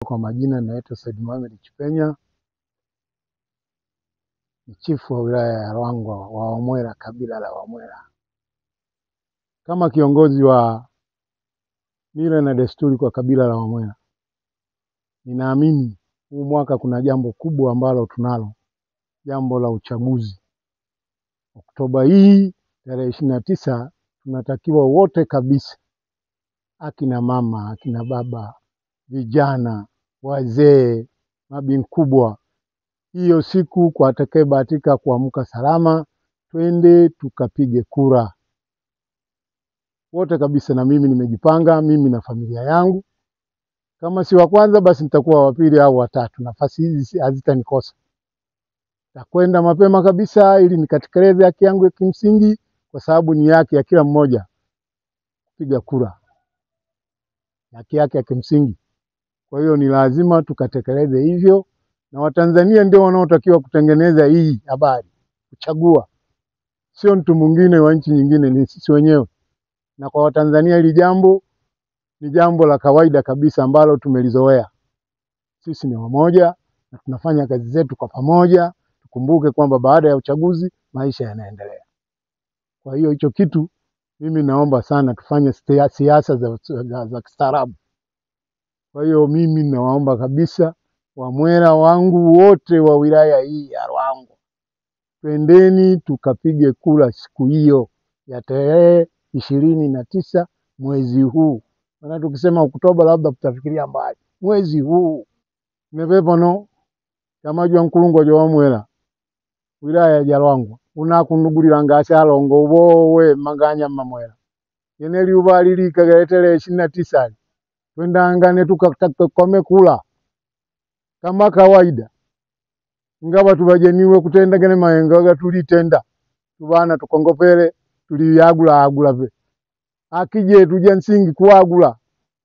Kwa majina naitwa Said Mohamed Chipenya, ni chifu wa wilaya ya Ruangwa wa Wamwera, kabila la Wamwera. Kama kiongozi wa mila na desturi kwa kabila la Wamwera, ninaamini huu mwaka kuna jambo kubwa ambalo tunalo, jambo la uchaguzi. Oktoba hii tarehe 29 tunatakiwa wote kabisa, akina mama, akina baba, vijana, wazee, mabi kubwa, hiyo siku kwa atakayebahatika kuamka salama, twende tukapige kura wote kabisa. Na mimi nimejipanga, mimi na familia yangu, kama si wa kwanza basi nitakuwa wa pili au wa tatu. Nafasi hizi hazitanikosa. Nitakwenda mapema kabisa ili nikatekeleze haki yangu ya kimsingi, kwa sababu ni haki ya kila mmoja kupiga kura, haki yake ya kimsingi. Kwa hiyo ni lazima tukatekeleze hivyo, na Watanzania ndio wanaotakiwa kutengeneza hii habari, kuchagua, sio mtu mwingine wa nchi nyingine, ni sisi wenyewe. Na kwa Watanzania hili jambo ni jambo la kawaida kabisa ambalo tumelizoea. Sisi ni wamoja na tunafanya kazi zetu kwa pamoja. Tukumbuke kwamba baada ya uchaguzi maisha yanaendelea. Kwa hiyo hicho kitu mimi naomba sana tufanye siasa za kistaarabu. Kwa hiyo mimi nawaomba kabisa Wamwera wangu wote wa wilaya hii ya Ruangwa, twendeni tukapige kura siku hiyo ya tarehe 29 mwezi huu. Maana tukisema Oktoba labda tutafikiria mbali. Mwezi huu mepepo no kama jwa nkulungo jwa Wamwera wilaya ya Ruangwa unakunugulira ngasha longo wowe maganya mamwera yeneli ubalili kagaletele 29 twendangane tukakome kula kama kawaida. Ngaba tubajeniwe kutendagane mayenga tulitenda tubana tukongopele tuliyagula pe akije tuje nsingi kuagula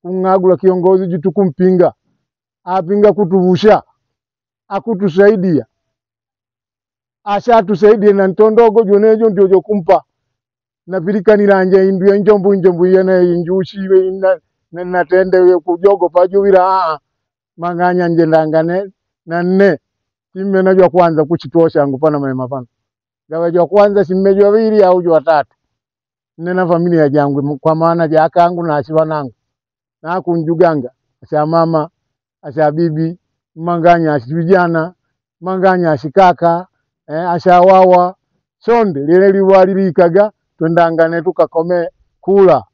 kungagula kiongozi jitu kumpinga apinga kutuvusha akutusaidia ashatusaidia na ntondogo jonejo ndio kumpa na pilika nilanje indu ya njombu yana injushi na tende kujogo pajuwira manganya njendangane na nne simmenajwa kwanza kuchitosha ngupana mapana gawajwa kwanza simmejwa wili au jwa tatu nena familia jangu kwa maana jaka yangu na asiwanangu na kunjuganga asha mama asha bibi manganya asivijana manganya asikaka asha wawa sonde lile liwalilikaga twendangane tukakome kula